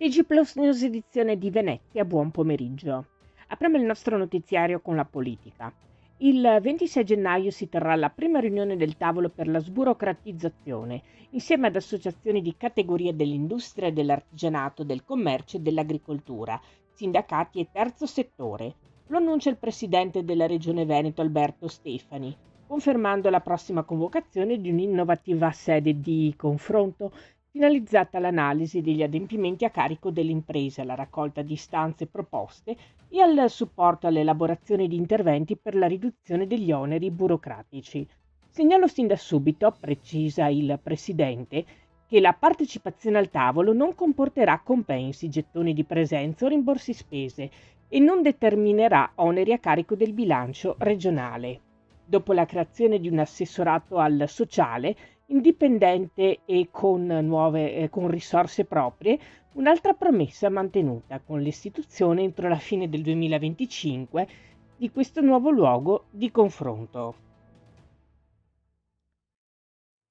TG Plus News edizione di Venezia, buon pomeriggio. Apriamo il nostro notiziario con la politica. Il 26 gennaio si terrà la prima riunione del tavolo per la sburocratizzazione, insieme ad associazioni di categorie dell'industria e dell'artigianato, del commercio e dell'agricoltura, sindacati e terzo settore. Lo annuncia il presidente della Regione Veneto Alberto Stefani, confermando la prossima convocazione di un'innovativa sede di confronto finalizzata all'analisi degli adempimenti a carico delle imprese, alla raccolta di istanze e proposte e al supporto all'elaborazione di interventi per la riduzione degli oneri burocratici. Segnalo sin da subito, precisa il Presidente, che la partecipazione al tavolo non comporterà compensi, gettoni di presenza o rimborsi spese e non determinerà oneri a carico del bilancio regionale. Dopo la creazione di un assessorato al sociale, indipendente e con risorse proprie, un'altra promessa mantenuta con l'istituzione entro la fine del 2025 di questo nuovo luogo di confronto.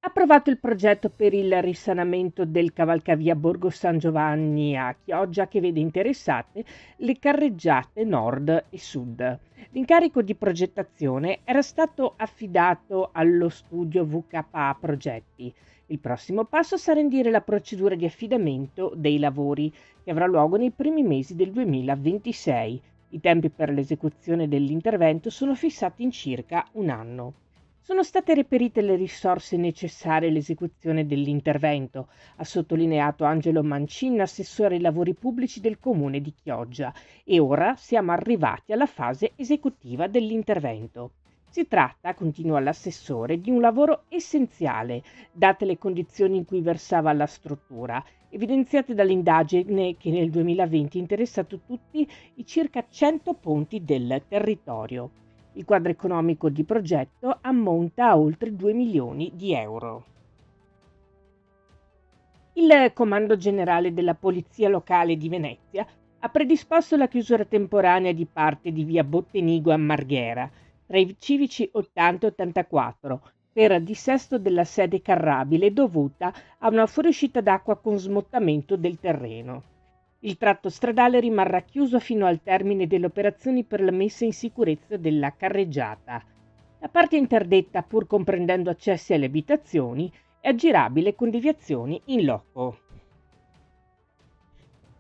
Approvato il progetto per il risanamento del cavalcavia Borgo San Giovanni a Chioggia che vede interessate le carreggiate nord e sud. L'incarico di progettazione era stato affidato allo studio VKA Progetti. Il prossimo passo sarà indire la procedura di affidamento dei lavori che avrà luogo nei primi mesi del 2026. I tempi per l'esecuzione dell'intervento sono fissati in circa un anno. Sono state reperite le risorse necessarie all'esecuzione dell'intervento, ha sottolineato Angelo Mancin, assessore ai lavori pubblici del comune di Chioggia, e ora siamo arrivati alla fase esecutiva dell'intervento. Si tratta, continua l'assessore, di un lavoro essenziale, date le condizioni in cui versava la struttura, evidenziate dall'indagine che nel 2020 ha interessato tutti i circa 100 ponti del territorio. Il quadro economico di progetto ammonta a oltre 2 milioni di euro. Il Comando Generale della Polizia Locale di Venezia ha predisposto la chiusura temporanea di parte di via Bottenigo a Marghera, tra i civici 80 e 84, per dissesto della sede carrabile dovuta a una fuoriuscita d'acqua con smottamento del terreno. Il tratto stradale rimarrà chiuso fino al termine delle operazioni per la messa in sicurezza della carreggiata. La parte interdetta, pur comprendendo accessi alle abitazioni, è aggirabile con deviazioni in loco.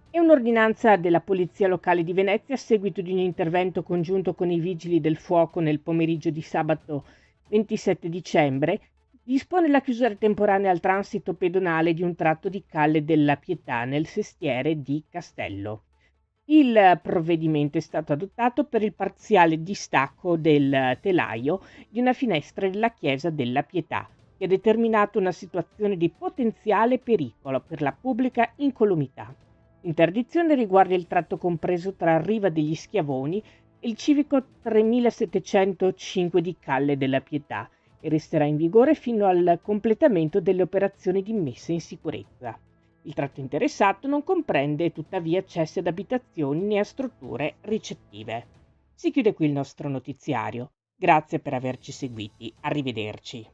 È un'ordinanza della Polizia Locale di Venezia a seguito di un intervento congiunto con i Vigili del Fuoco nel pomeriggio di sabato 27 dicembre, dispone la chiusura temporanea al transito pedonale di un tratto di Calle della Pietà nel sestiere di Castello. Il provvedimento è stato adottato per il parziale distacco del telaio di una finestra della Chiesa della Pietà, che ha determinato una situazione di potenziale pericolo per la pubblica incolumità. L'interdizione riguarda il tratto compreso tra Riva degli Schiavoni e il civico 3705 di Calle della Pietà, e resterà in vigore fino al completamento delle operazioni di messa in sicurezza. Il tratto interessato non comprende tuttavia accessi ad abitazioni né a strutture ricettive. Si chiude qui il nostro notiziario. Grazie per averci seguiti. Arrivederci.